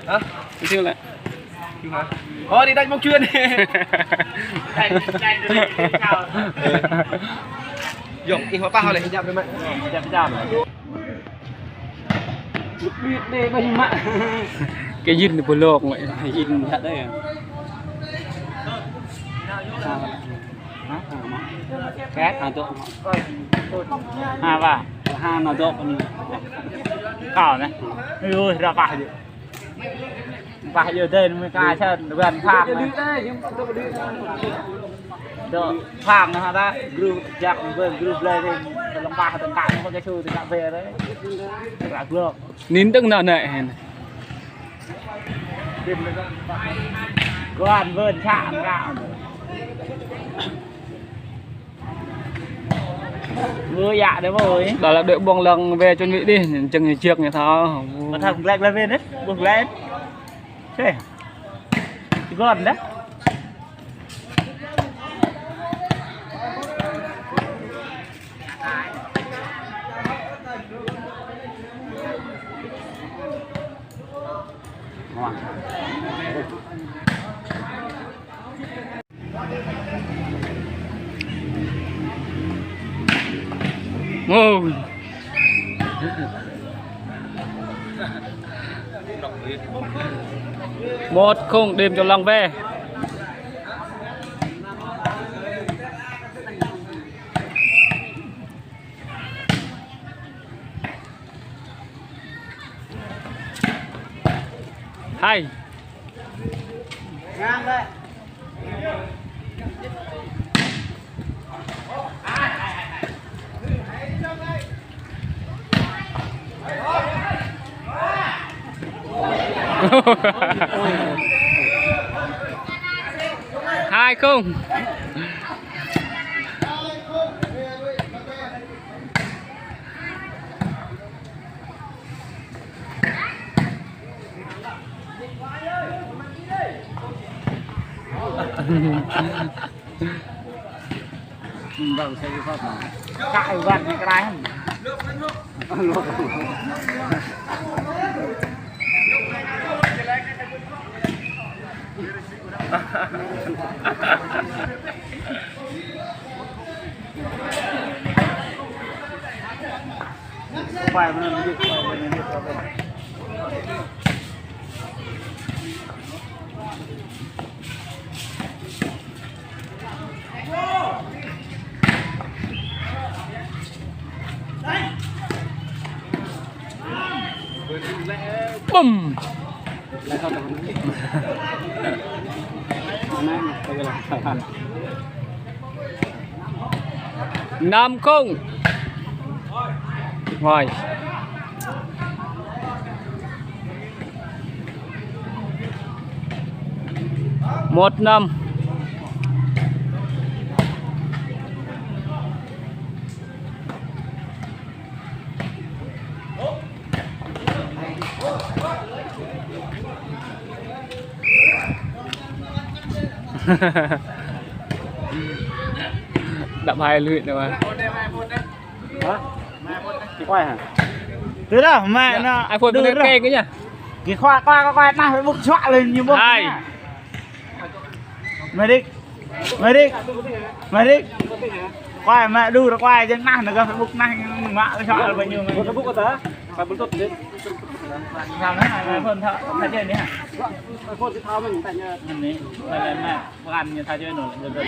Hả? Chưa lại. Thôi đi đánh bóng chuyền đi. Dùng đi hóa bao này nhập với mẹ. Cái dinh của lộc vậy, dinh thật đấy à. Két nào chỗ. Và nào chỗ còn cỏ này. Ui ra phải gì. Phải giờ tên mới cài chân gần phang này. Được phang nữa hả ta? Group chắc với group lên thì lòng ba tận cạn con cái chui thì cạn về đấy. Là được. Nín tức nào này. Con vườn chạm gạo. Mưa dạ đấy rồi. Đó là đợi buông lần về chuẩn bị đi, chừng chiếc như thao. Mà thằng lẹt lên đấy, buông lên. Thế. Gần đấy. Ôi. 1-0 đêm cho Long về. Hay. Ngang đây. Hai không. Vâng, sẽ đi phát cãi vặn cái này phải mình đi bùm. Năm không. Rồi. 1-5. Đậm hai luyện rồi mà. Hả? Quay hả? Từ đó mẹ nó iPhone bên đây kê cái nhỉ? cái khoa nó phải bụng xoạ lên như bụng. Hai. Mày đi. Quay mẹ đu nó quay trên năng nó phải bụng năng mạ cái xoạ là bao nhiêu mày. Nó bụng có té. Phải bụng tốt đến. Sao nó này phân thợ thay chơi đi hả? Iphone thì thao mình tại nhà. Này, đây mẹ ăn như thay chơi nổi được.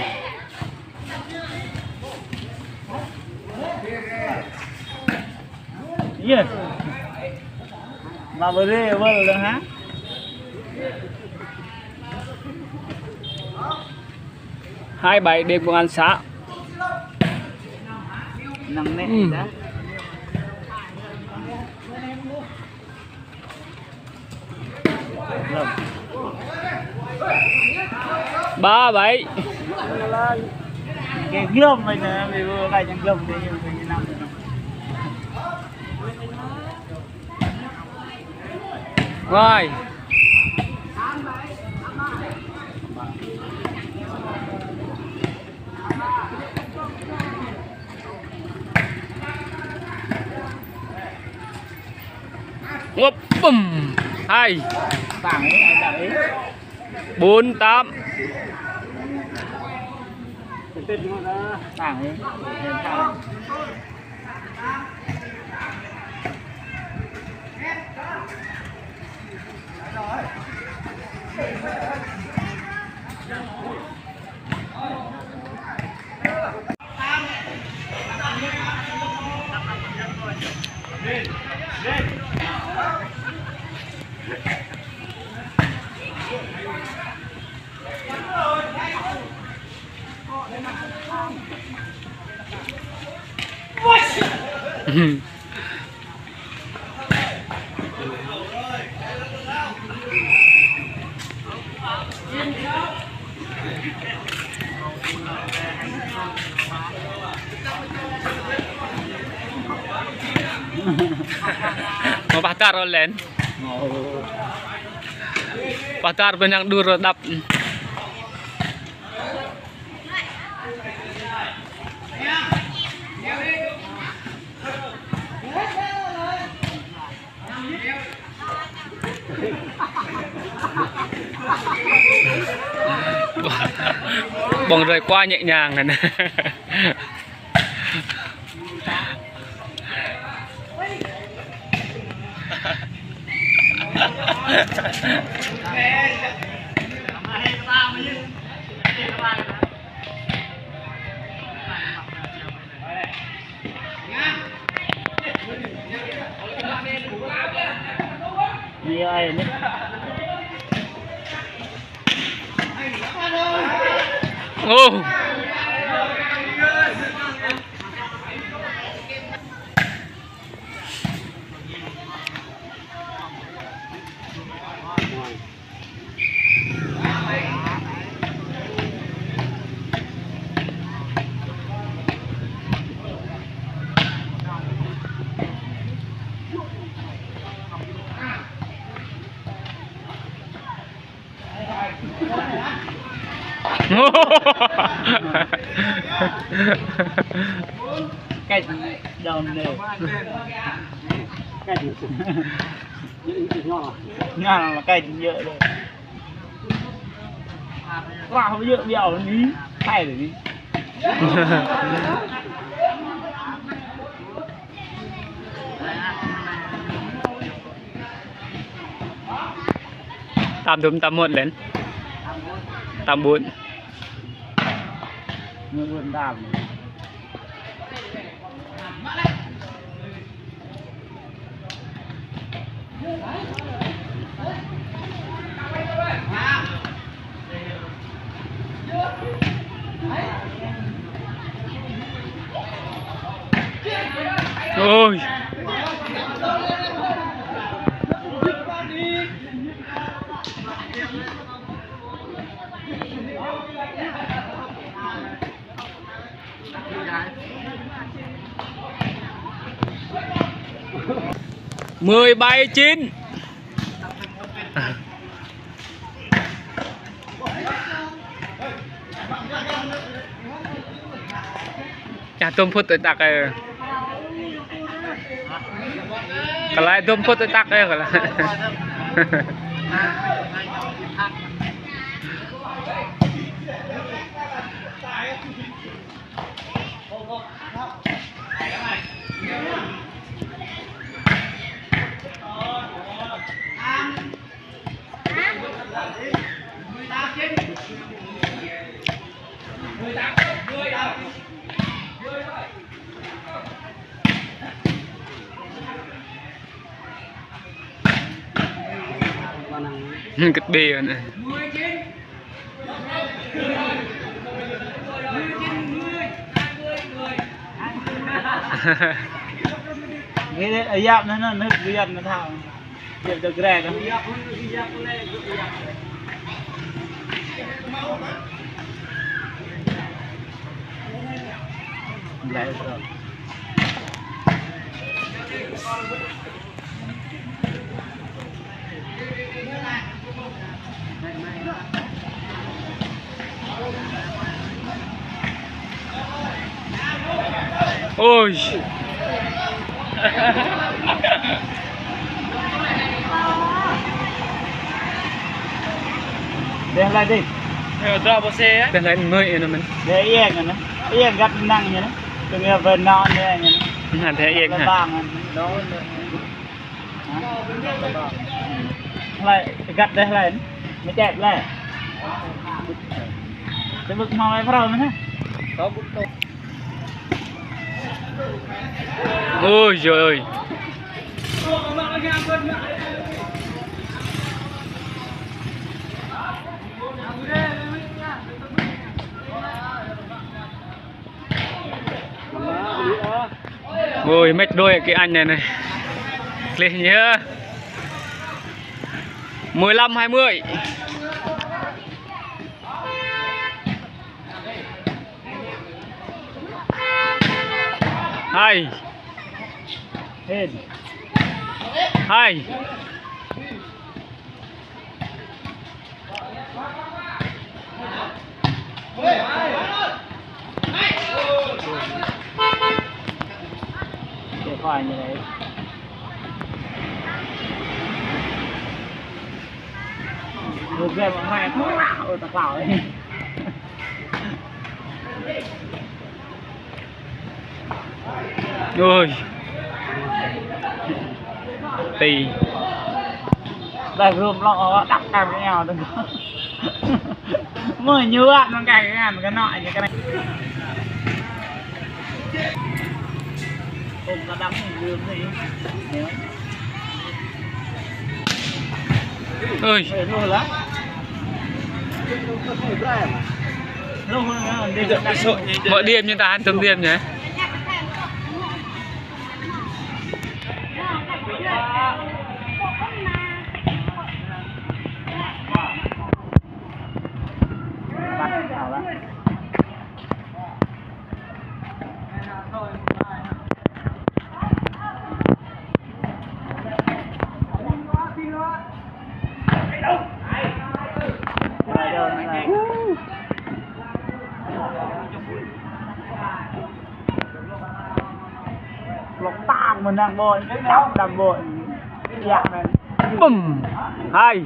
Iya. Mà vừa đi vừa là hả? Hai bảy đêm công an xã. Nằm nè đó. 3-7. Cái glom mình vừa lại chẳng glom thì nhiều người làm được. Rồi. Ngộp bùm 2 Tảng ấy anh đặt ấy 4 8 tảng ấy mau bakar online bakar banyak dur dap bong rời qua nhẹ nhàng này. Như ai nữa Oh. cái đồng này cái ngon là cái nhựa đây qua không nhựa bèo ní thay để đi Tam đúng tam một lên tam bốn người buồn đàm ôi mười bảy chín chả tôm phút tới tắc rồi cái lại tôm phút tới tắc đấy cái lại กึดเบียร์นะcái đấy ở dạp nó nước dạp nó thao dạp được rẻ không đấy rồi ôi Đen lại đi. Drop bộ xe á. Bên lên nuôi nó mình. Để yên rồi nó. Yên gắt năng như nó. Đừng nghe về non đây như nó. Hàn thế yên hả? Bang đó. Lại gắt đây lại. Mới chẹp lại. Cái bức màu này bắt đầu nữa ha. Có bức tô. Ôi trời ơi. Ôi mệt đôi cái anh này này. Lên nhớ. 15 20. Hai. Hên. Hai. Để khỏi như đấy. Một game mà mày ôi tao bảo ấy. Ôi. Tì. Đây gồm nó đắp em với nhau đừng có. Mới nhớ ạ, nó cài cái ngàn cái nọ như cái này. Ôm nó đắp hình gươm gì. Ôi. Luôn lắm. Luôn nữa, đi được đặt sội. Mọi đêm như ta ăn trong đêm nhỉ? Lọc tàng mình đang bội, đắp đang bội. Dạ này. Bùm. Hai.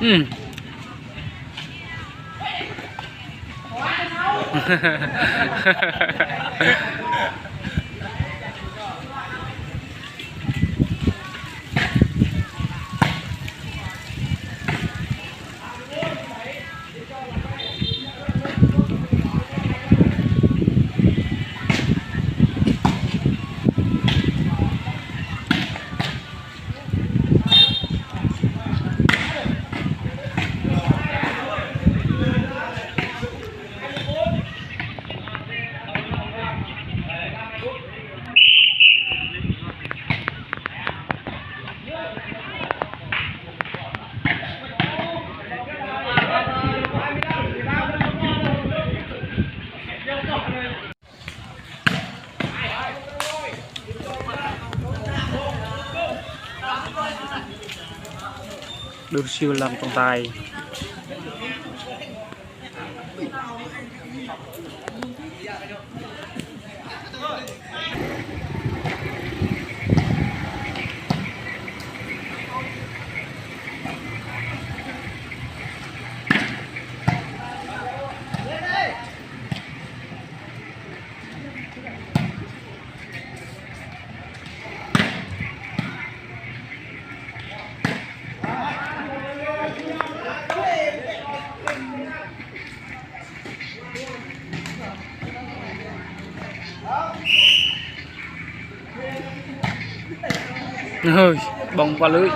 Ừ. Được siêu làm trong tay. Ơi, bóng qua lưới.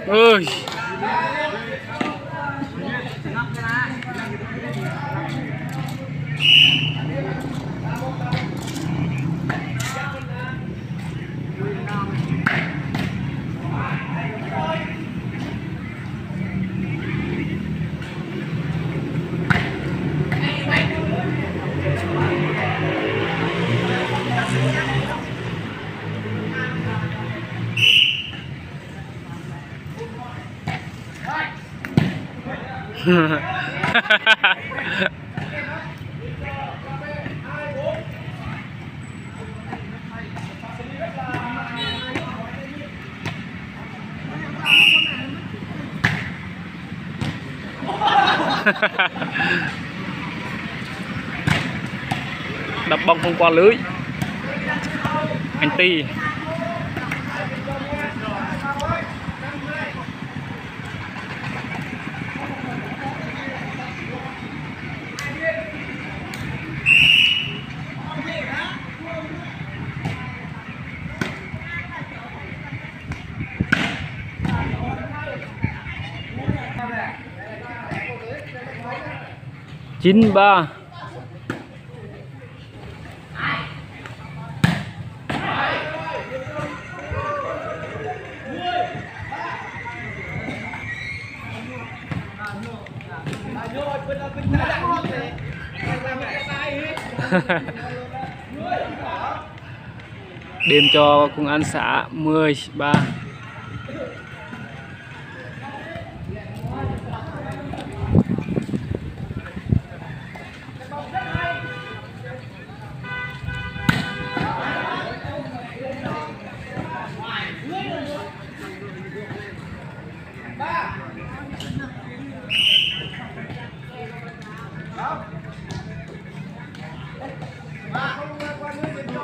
Ơi Đập bóng không qua lưới. Anh Ti. Chín ba. Đêm cho công an xã 13.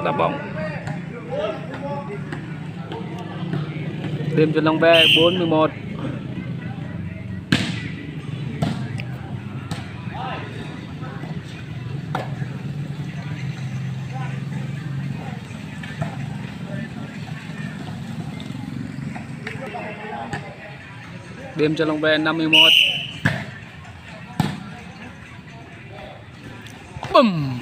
Đá bóng. Đêm cho Long Be 41. Đêm cho Long Be 51. Bùm.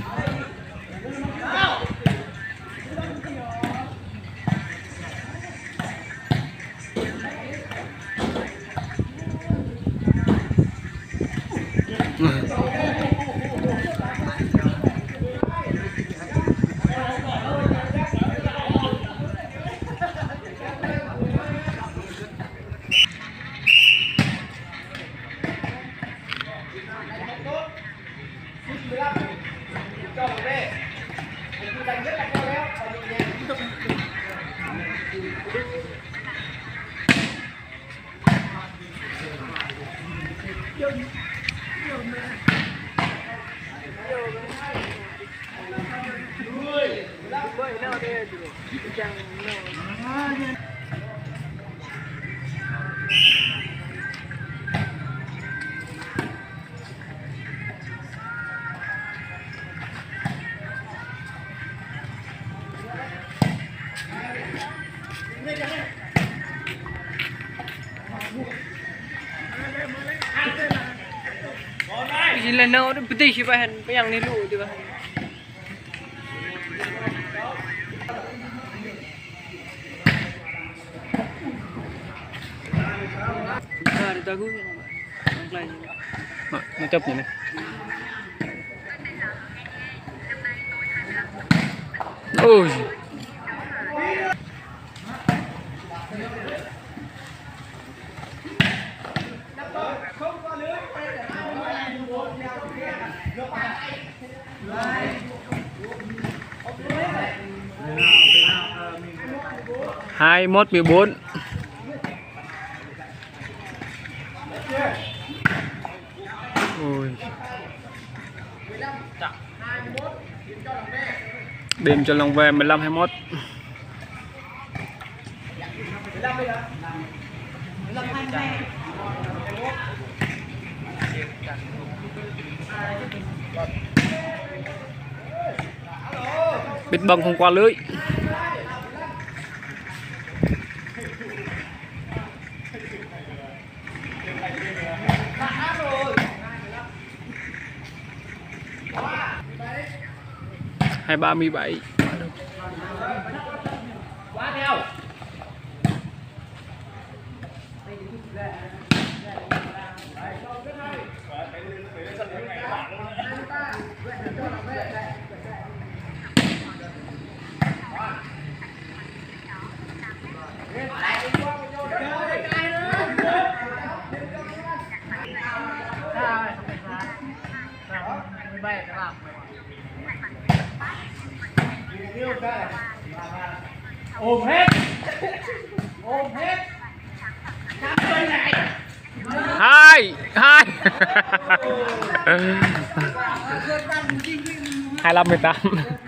Sila na orang putih sih bahan yang ni lu tu bahan. Ada tahu ni apa? Nó chấp vậy này. Ôi. Hai mốt 14. Ôi. Đêm cho Long Ve 15 21. Bít bông không qua lưới. 23 โอ้เพชรโอ้เพชรทำไปไหน hai hai 25 18